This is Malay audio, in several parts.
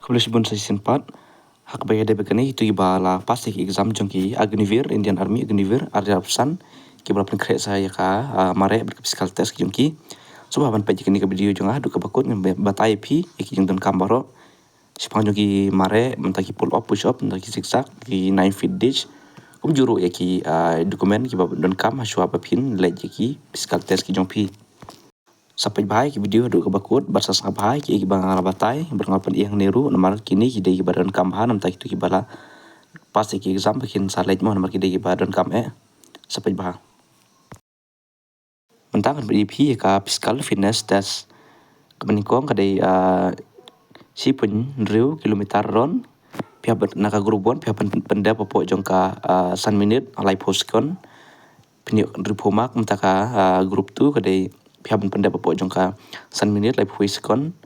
Kebetulan saya sempat hak bayar debit kini itu ibala pasti exam jongki Agnivir Indian Army Agnivir ada pesan kibala pengkret saya mare berphysical test jongki sebab ban pagi kini ke video jongah du ke bakut batai pi iki jong don kambaro sepang jongki mare mentaki pull up push up mentaki zigzag ki 9 feet ditch juru ki dokumen ki don kam haswa papin lej ki physical test ki jongpi sampai bahai ki video do kabakut barsas bahai ki bang rabatai berngapun yang neru nomor kini ki dei badan kamhan nam tak itu ki bala pas ki exam bikin salaj mo nomor ki dei badan kam sampai bahai mentang BP ka physical fitness test kemenikong kadai si pun riu kilometer ron pihak naka grupon pihak penda popo jongka san minute alai postkon pinyo ripomak mentaka grup tu kadai pihak penda popo jongka san minute lai puiskon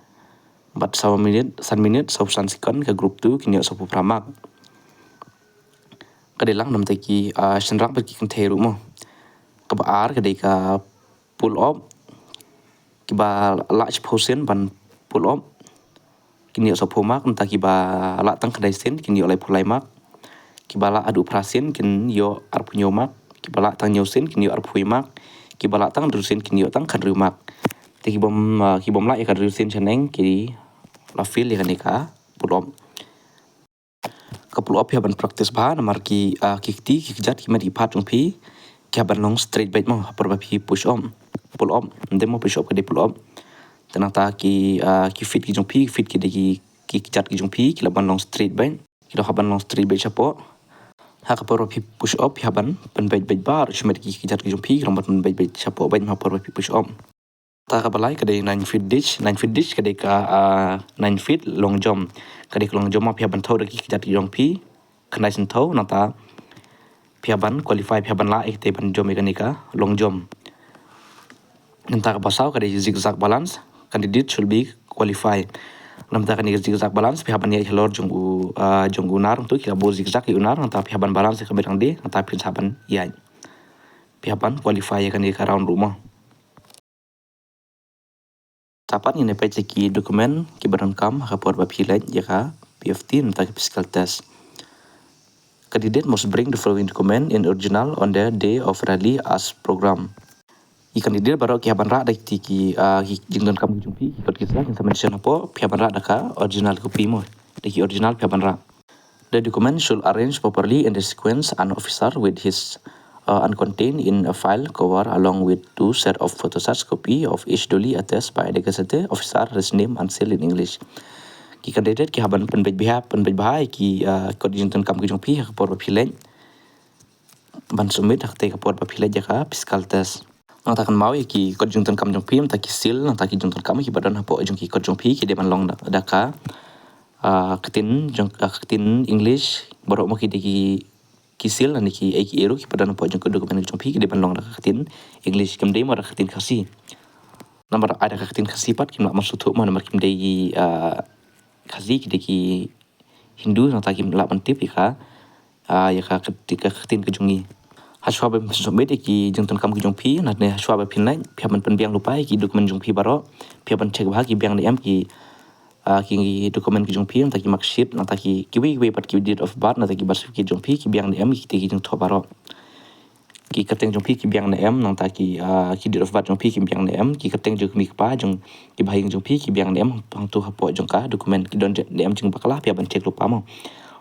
4 minit san minute sau san sikon ke grup tu kinyo sopu pramak kadai lang nam taki senrak bagi kenteru mo kebaar kadai ka pull up kiba large posen ban pull up kinyo sopu mak mentaki ba la tang kadai sen kinyo lai pulai mak kibala adu prasin kinyo arpunyo mak kibala tang nyosen kinyo arpui mak kibala tang drusin kinyo tang kadru mak kibom la ikan drusin chaneng ki la feel ikan ika pull up ka pull up ya ban practice ba namar ki kikti kikjat ki madi pat pi ki ban long straight bait mo por pi push up pull up demo push up ke pull up tenang ta ki fit ki jongpi fit ki de ki kikjat ki jongpi ki la ban long straight bait ki la ban long straight bait chapo hak por pi push up ya ban bait bar cuma ki kikjat ki jongpi ki ban bait chapo bait ma por pi push up ta ka balai kadai 9 feet ditch kadai ka 9 feet long jump kadai long jump ma pia ban thau ki kikjat ki jongpi kanai sen thau nata pia ban qualify pia ban la ek ban jom ika long jump nanta ka pasau kadai zigzag balance candidate should be qualify namta kan zigzag balance pia ban ya helor jong unar tu kila bo zigzag ki unar nanta pia ban balance ka berang de nanta pin saban ya pia ban qualify kan ika round rumah tapat ini peceki dokumen ki berangkam rapor bapilat jaka PFT nanta physical test. Candidate must bring the following document in original on the day of rally as program. I candidate baru ki haban ra dak ti ki jingdon kam jumpi ki kot kisah yang mention apo pi haban ra daka original copy mo ki original pi haban ra. The document should arrange properly in the sequence an officer with his uncontained in a file cover along with 2 set of photostats copy of each duly attested by the gazetted officer his name and seal in English. Ki candidate ki haban penbej bahai ki kod jinton kam ki jongpi ka por bapilen ban submit hak te ka por bapilen jaka physical test. Nang takkan mau ki kod jinton kam jongpi nang taki seal nang taki jinton kam ki badan hapo jongki kod jongpi ki de ban long daka ketin English baru mo ki de ki seal nang ki eru ki badan hapo jongki dokumen jongpi ki de ban long daka ketin English kim de mo daka ketin kasi nomor ada ketin kasi pat kim la masuk tu mo nomor kim de kasi ki de ki Hindu nang taki la mentip ika ya ka ketika ketin ke jungi haswa ba submit ki jengton kam ki jongpi na ne haswa ba pinai pia ban penbiang lupai ki dokumen jongpi baro pia ban cek bah ki biang em ki dokumen ki jongpi nang taki marksheet nang taki ki we pat ki date of birth nang taki birth ki jongpi ki biang em ki te ki jong tho baro ki kateng jongpi ki biang em nang taki ki date of birth jongpi ki biang em ki kateng jong mi pa jong ki bahing jongpi ki biang em pang tu hapo jongka dokumen ki don em jeng bakla pia ban cek lupa mo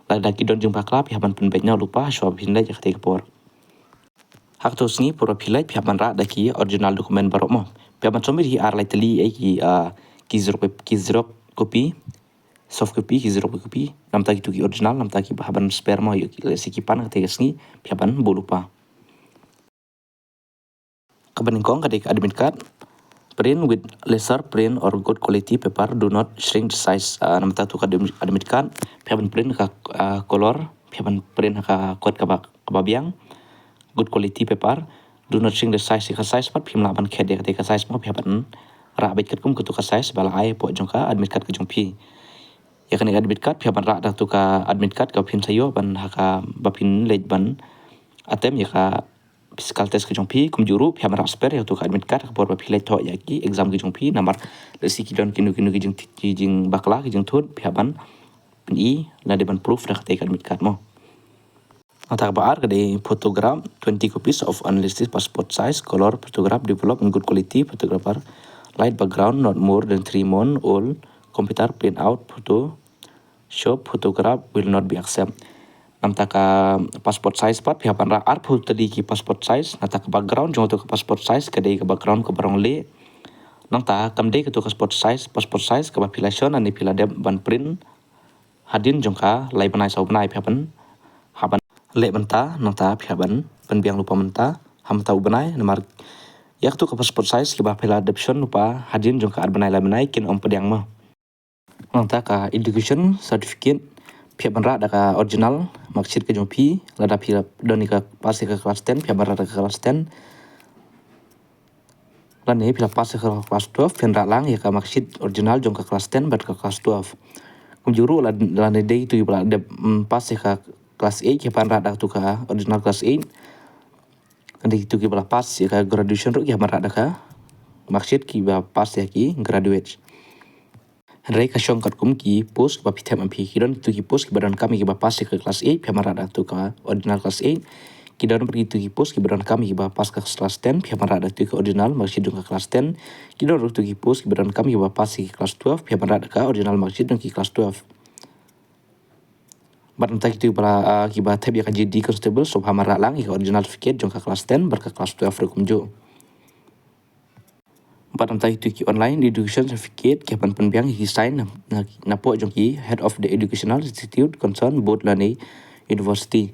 la ki don jeng bakla pia ban penbenya lupa haswa pinai jak te kapor hak tu sngi pura pilai pihak ban ra daki original dokumen baru mo pihak ban somir hi ar lai teli ki zero copy soft copy ki zero copy nam taki tu ki original nam taki ban spare mo si kipan te sngi pihak ban bolupa kaban kong kadek admit card print with lesser print or good quality paper do not shrink the size nam ta tu admit card pihak ban print ka color pihak ban print ka kod ka biang good quality paper do not shrink the size ka size pat phim la ban khed de ka size mo pihak ban ra bet kat kum ku ka size bala ai po jongka admit card ka jongpi ya kan admit card pihak ban ra dak tu ka admit card ka phin sayo ban haka bapin lej ban atem ya ka physical test ke jongpi kum juru pihak ban ra spare ya tu ka admit card ka por bapilej tho ya ki exam ke jongpi namar lesi ki don kinu ki jing bakla ki jing thut pihak ban i la de ban proof rak te kan mit kat mo. Nata baar ka de photograph 20 copies of unlisted passport size color photograph developed in good quality photographer light background not more than 3 months old computer print out photo shop photograph will not be accept. Namta ka passport size pat pihak pan ra arpu tadi ki passport size nata ka background jong to ka passport size ka de ka background ka barong le nangta kamde ka to ka passport size ka population ani pila de ban print hadin jong ka lai banai sau banai pihak pan haban le banta nangta pihak ban penbiang lupa menta ham tau banai namar yak to ka passport size ki ba pila adoption lupa hadin jong ka ar banai la banai kin om pediang ma nangta ka education certificate pihak ban ra da ka original maksud ke jong pi lada pila doni ka pas ka kelas 10 pihak ban ra da ka kelas 10 lan ne pila pas ka kelas 12 pihak ra lang ya ka maksud original jong ka kelas 10 bat ka kelas 12 kumjuru la ne dei tu pila de pas ka kelas 8 pihak ban ra da tu ka original kelas 8 kandi tu ki pila pas ya ka graduation ru ya ban ra da ka maksud ki ba pas ya ki graduate Rai ka syong kat kum ki post ba pitem ampi kidon tu ki post ki badan kami ki ba pas ke kelas 8 pihak marada tu ka ordinal kelas 8 kidon pergi tu ki post ki badan kami ki ba pas ke kelas 10 pihak marada tu ka ordinal maksud ke kelas 10 kidon tu ki post ki badan kami ki ba pas ke kelas 12 pihak marada ka ordinal maksud ki kelas 12 badan tak itu para ki ba tab ya ka jadi constable so hamara lang ki ordinal certificate jong ka kelas 10 ber ka kelas 12 ru jo Badan tai tu ki online education certificate ki pan penbiang hi sign na po jong ki head of the educational institute concern board la nei university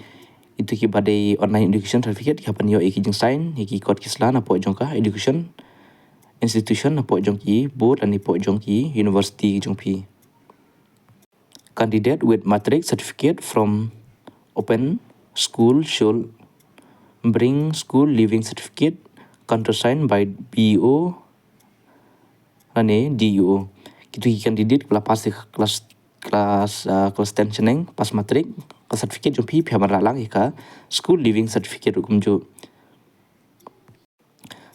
itu ki badai online education certificate ki pan yo ki jong sign ki code ki sla na po jong ka education institution na po jong ki board la ni po jong ki university jong pi candidate with matric certificate from open school should bring school living certificate countersigned by BO ane DUO kitu candidate kala pas kelas 10 cheneng pas matrik ka certificate jom pi phamara lang ka school living certificate kum jo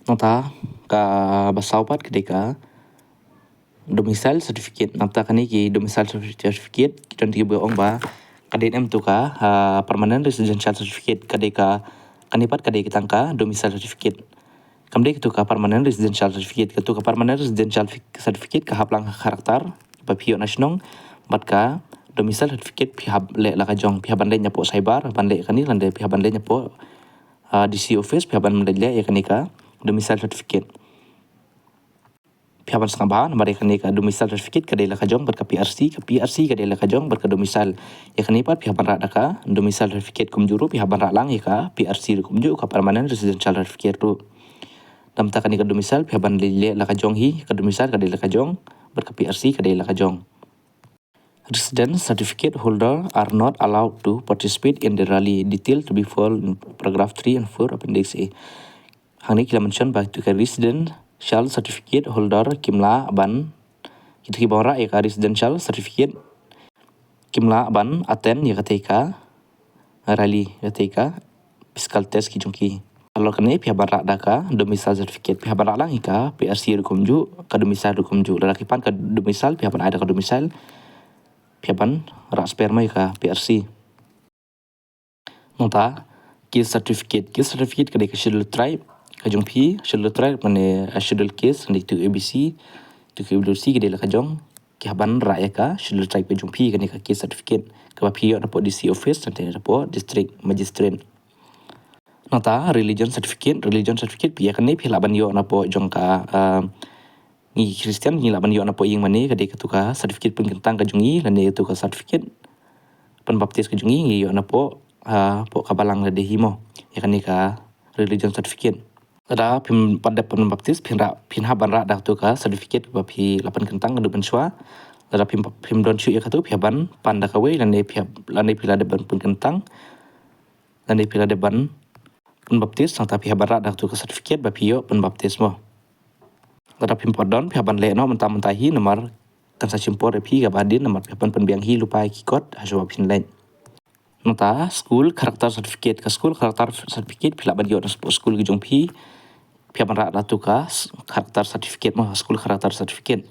nota ka basau pat kedeka domicile certificate nata kani ki domicile certificate kitan ti ong ba kadin em tu ka permanent residential certificate kadeka kanipat kadeka tangka domicile certificate Kamde itu ka permanent residential certificate itu ka permanent residential certificate ka haplang karakter pa pio nasional bat ka domicile certificate pihab le la ka jong pihaban le nyapo cyber ban le kani lande pihaban le nyapo DC office pihaban le ya kani ka domicile certificate pihaban sangabahan mari kani ka domicile certificate ka de la ka jong bat ka PRC ka de la ka jong bat ka domicile ya kani pat pihaban ra da ka domicile certificate kum juru pihaban ra lang ya ka PRC kum ju ka permanent residential certificate tu Dam ta kani ka domicile pihak ban le la ka jong hi ka domicile ka de la ka jong ber ka PRC ka de la ka jong Resident certificate holder are not allowed to participate in the rally detail to be found in paragraph 3 and 4 appendix A hang ni kila mention ba tu ka resident shall certificate holder kimla ban itu ki bawra ya ka residential certificate kimla ban attend ya ka rally ya ka physical test ki jong ki kalau kene pihak barak daka domicile certificate pihak barak lang ika PRC rukum ju ka domicile rukum ju lelaki pan ka domicile pihak ban ada ka domicile pihak ban rak sperma ika PRC nota case certificate ka de ka schedule tribe ka jong pi schedule tribe mane schedule case ni tu ABC tu ke WC ka de la ka jong ki ban rak ya ka schedule tribe ka jong pi ka ni ka case certificate ka ba pi report DC office nanti report district magistrate Nota religion certificate pia kan ni pila ban yo na po jong ka ni Christian ni la ban yo na po ing mani ka de ka tu ka certificate pun kentang ka jungi lan de tu ka certificate pen baptis ka jungi yo na po po ka balang la de himo ya kan ni ka religion certificate ada pim pada pen baptis pin ha ban ra da tu ka certificate ba pi lapan kentang ka du ban shwa ada pim don chu ya ka tu pia ban panda ka we lan de pila de ban pun kentang lan de pila de ban penbaptis serta pihak barat dah tu ke sertifikat bapio penbaptismo. Lada pimpodon pihak ban leno mentah-mentahi nomor kan sa cimpor repi ga badin nomor pihak ban penbiang hi lupa kikot haswa pin lain. Nota school karakter certificate ka school karakter certificate pihak ban yo school gi jong pi pihak ban dah tu ka karakter certificate mo school karakter certificate.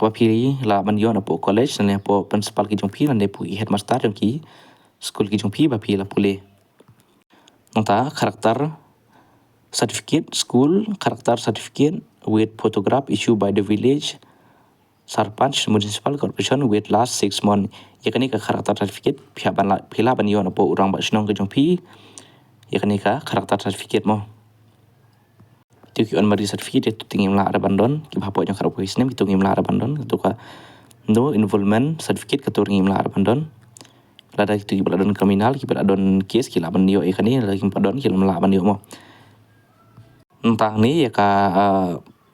Kapapi la ban yo na po college na po principal ki jongpi na po headmaster jongki school ki jongpi bapi la pule. Nota karakter certificate school karakter certificate with photograph issued by the village Sarpanch Municipal Corporation with last 6 months. Yakani ka karakter certificate pila ban yo na po urang ba sinong ki jongpi. Yakani ka karakter certificate mo. Tu ki on mari certificate itu tingim la bandon ki bhapo jong kharap hisnem itu ngim la bandon tu ka no involvement certificate ka tur ngim la bandon lada itu ki baladon kriminal ki baladon case ki la ban yo ikani la ki padon ki la ban yo mo entah ni ya ka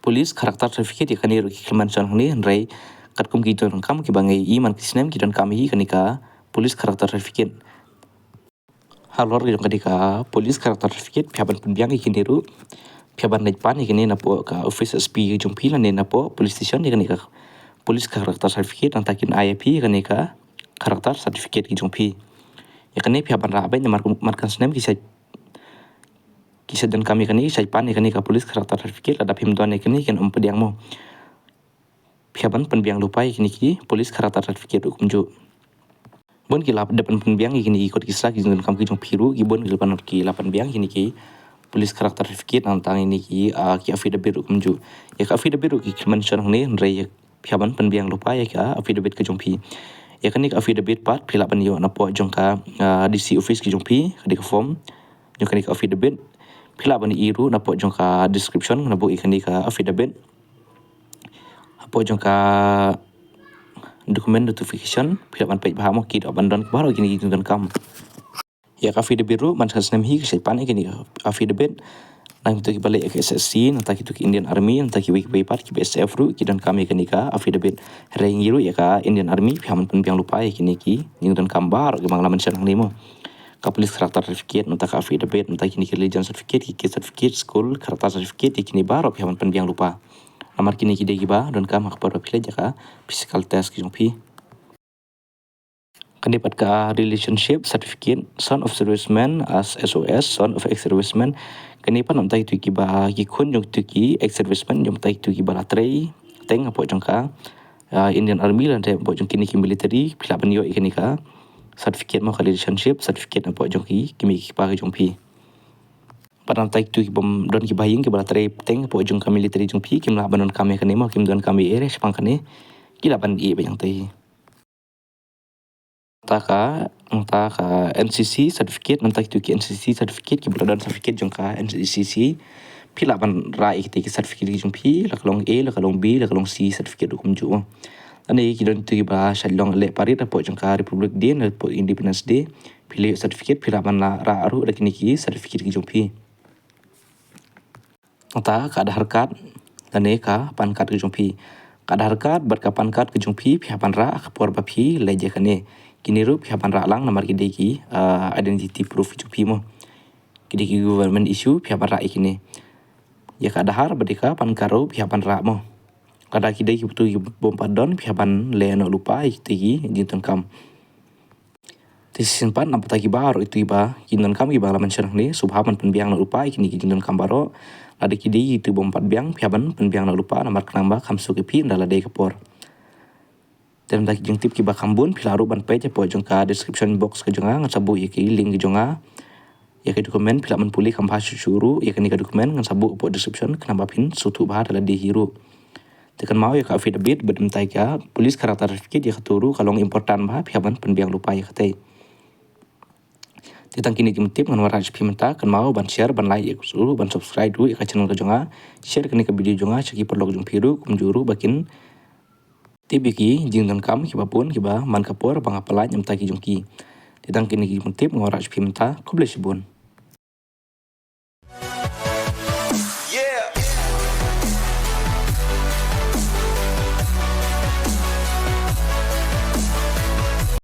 police karakter certificate ikani ru ki mention ni rei kat kum ki ton kam ki bangai iman kisnem ki don kam hi kani ka police karakter certificate halor ki jong kadi ka police karakter certificate phaban penbiang ki ru phaban nejpan ikini na po ka office SP jongpi la ne na po police station ikani ka police karakter certificate antakin IAP ikani ka karakter certificate ki jongpi ikani phaban ra bai markan snem ki sa dan kami ikani sai pan ikani ka police karakter certificate ada phim don ikani ken pediang mo phaban penbiang lupa ikini ki police karakter certificate kumju bon ki lap depan penbiang ikini ikut kisah ki dan kam ki jongpi ru ki bon ki lapan ki lapan biang ikini ki police karakter certificate antang ini ki affidavit kumju ya ka affidavit ki mention ni rei phaban penbiang lupa ya ka affidavit ke jongpi ya kan ni affidavit pat phila ban yo na po jong ka DC office ki jongpi ka di form jong ka ni affidavit phila ban iru na po jong ka description na bo ikan ni ka affidavit po jong ka document notification phila ban pe bahamo ki do ban don baro kini don kam ya ka affidavit ru man khasnem hi sai pan ikini affidavit nang tu ki balik ke SSC nang ki tu ki Indian Army nang ki wiki part ki BSF ru ki dan kami kani ka affidavit reng ru ya ka Indian Army phaman pun biang lupa ya kini ki ning don kambar ke manglaman senang nimo ka police karakter certificate nang ka affidavit nang ki religion certificate ki certificate school karakter certificate kini baro phaman pun biang lupa amar kini ki de ba don kam ka paro phile jaka physical test ki jongpi kan dapat ka relationship certificate son of serviceman as SOS son of ex-serviceman kani pa namtai tu ki ba ki khun jong tu ki ex-serviceman jong tai tu ki ba latrei teng apo jong ka Indian Army lan te apo jong kini ki military phila ban yo ikani ka certificate mo ka relationship certificate apo jong ki kimi ki pa jong pi padam tai tu ki bom don ki baying ki ba latrei teng apo jong ka military jong pi kim la banon kami kani mo kim don kami ere sepang kani ki la ban i ba jong tai entah ka NCC certificate entah itu ki NCC certificate ki berdan certificate jong ka NCC pila ban ra ki certificate ki jong pi la kalong A la kalong B la kalong C certificate kum ju ani ki don tu ba shalong le parit apo jong ka Republic Day na po Independence Day pilih certificate pila ban la ra aru kini ki certificate ki jong pi entah ka Aadhaar card dan ka pan card ki jong pi ka Aadhaar card ber ka pan card ki jong pi pan ra ka por ba pi le je kane kini rup pihak lang namar kide ki identity proof jupi mo kide ki government issue pihak ra ikini ya ka Aadhaar berdeka pan karo pihak ra mo kada kide ki betul bom padon pihak le no lupa iki jinton kam tisin pan nampa ki baro itu iba jinton kam ki bala mention ni subhaman penbiang no lupa ikini ki jinton kam baro ada kide itu bom pad biang pihak penbiang no lupa namar kenamba kam su ki pi ndala de kapor dan lagi jeng tip ki bakambun pilaru ban page po jong ka description box ke jonga ngan sabu ki link ke jonga ya ke dokumen pila man puli kam hasu suru ya ke ni ka dokumen ngan sabu po description kenapa pin sutu bahar la di hero tekan mau ya ka affidavit bedem tai ka police karakter certificate ya katuru kalong important bah pihak ban penbiang lupa ya katai titang kini ki tip ngan waraj pimenta kan mau ban share ban like ya suru ban subscribe du ya ka channel ke jonga share kini ka video jonga chaki perlog jong piru kumjuru bakin tibiki jingdan kam kiba pun kiba man kapor bang apalaj am taki jongki titang kini ki tip ngoraj pimenta kublesibun